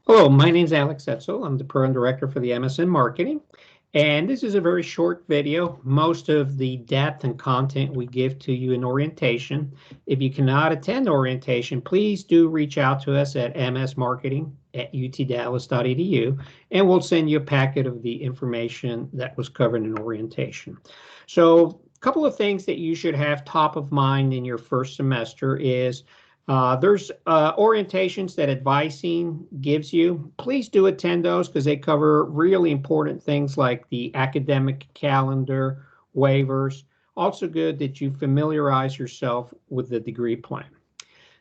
Hello, my name is Alex Edsel. I'm the Program Director for the MS in Marketing. And this is a very short video. Most of the depth and content we give to you in orientation. If you cannot attend orientation, please do reach out to us at msmarketing@utdallas.edu, and we'll send you a packet of the information that was covered in orientation. So a couple of things that you should have top of mind in your first semester is there's orientations that advising gives you. Please do attend those because they cover really important things like the academic calendar, waivers. Also good that you familiarize yourself with the degree plan.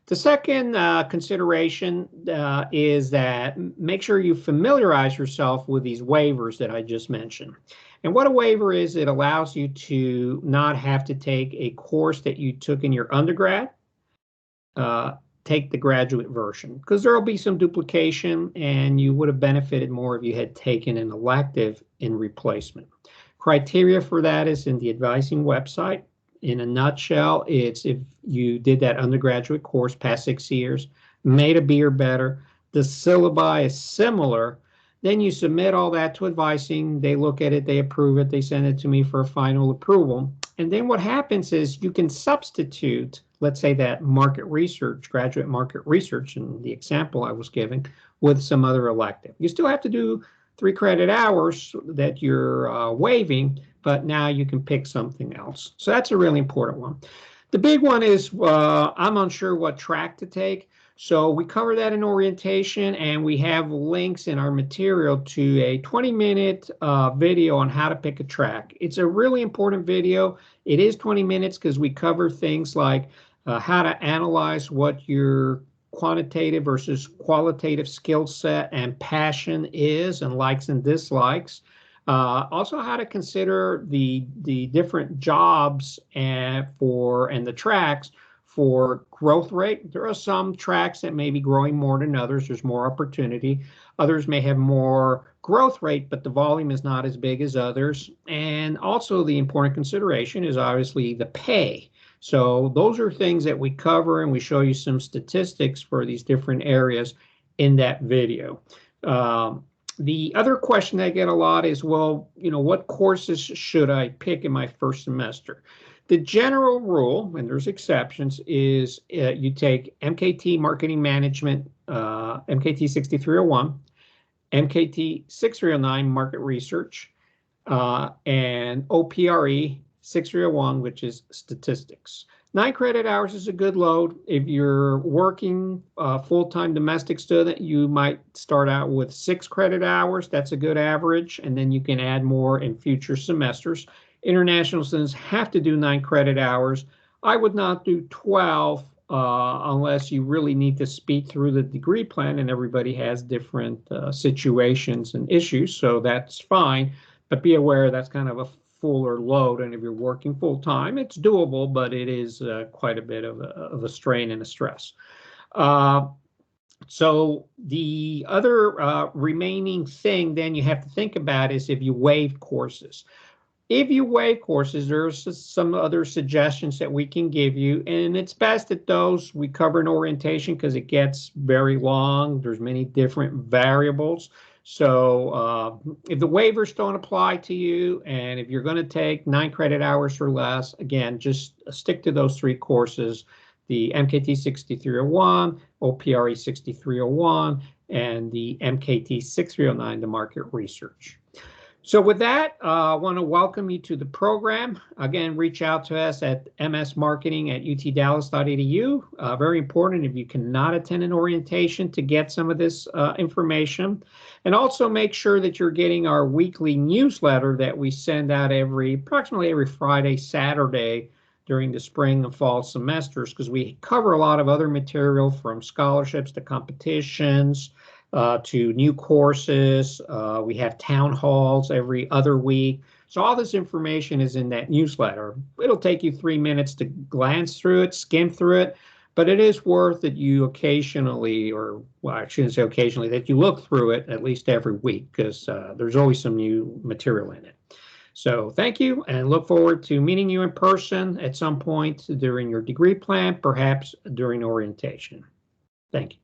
The second consideration is that make sure you familiarize yourself with these waivers that I just mentioned. And what a waiver is, it allows you to not have to take a course that you took in your undergrad, take the graduate version, because there will be some duplication and you would have benefited more if you had taken an elective in replacement. Criteria for that is in the advising website. In a nutshell, it's if you did that undergraduate course past 6 years, made a B or better, the syllabi is similar, then you submit all that to advising, they look at it, they approve it, they send it to me for a final approval. And then what happens is you can substitute, let's say that market research, graduate market research in the example I was giving, with some other elective. You still have to do 3 credit hours that you're waiving, but now you can pick something else. So that's a really important one. The big one is I'm unsure what track to take. So we cover that in orientation, and we have links in our material to a 20-minute video on how to pick a track. It's a really important video. It is 20 minutes because we cover things like how to analyze what your quantitative versus qualitative skill set and passion is, and likes and dislikes. Also how to consider the different jobs and the tracks for growth rate. There are some tracks that may be growing more than others. There's more opportunity. Others may have more growth rate, but the volume is not as big as others. And also the important consideration is obviously the pay. So those are things that we cover, and we show you some statistics for these different areas in that video. The other question I get a lot is, well, what courses should I pick in my first semester? The general rule, and there's exceptions, is you take MKT Marketing Management, MKT 6301, MKT 6309 Market Research, and OPRE 6301, which is Statistics. 9 credit hours is a good load. If you're working full-time domestic student, you might start out with 6 credit hours. That's a good average, and then you can add more in future semesters. International students have to do 9 credit hours. I would not do 12 unless you really need to speed through the degree plan, and everybody has different situations and issues, so that's fine. But be aware that's kind of a fuller load, and if you're working full-time, it's doable, but it is quite a bit of a strain and a stress. So the other remaining thing then you have to think about is if you waive courses. If you waive courses, there's some other suggestions that we can give you, and it's best that those we cover in orientation because it gets very long. There's many different variables. So if the waivers don't apply to you, and if you're going to take 9 credit hours or less, again, just stick to those 3 courses, the MKT 6301, OPRE 6301, and the MKT 6309, the market research. So with that, I want to welcome you to the program. Again, reach out to us at msmarketing@utdallas.edu. Very important if you cannot attend an orientation to get some of this information. And also make sure that you're getting our weekly newsletter that we send out approximately every Friday, Saturday during the spring and fall semesters, because we cover a lot of other material from scholarships to competitions, to new courses. We have town halls every other week. So all this information is in that newsletter. It'll take you 3 minutes to glance through it, skim through it, but it is worth that you occasionally, or well, I shouldn't say occasionally, that you look through it at least every week, because there's always some new material in it. So thank you, and look forward to meeting you in person at some point during your degree plan, perhaps during orientation. Thank you.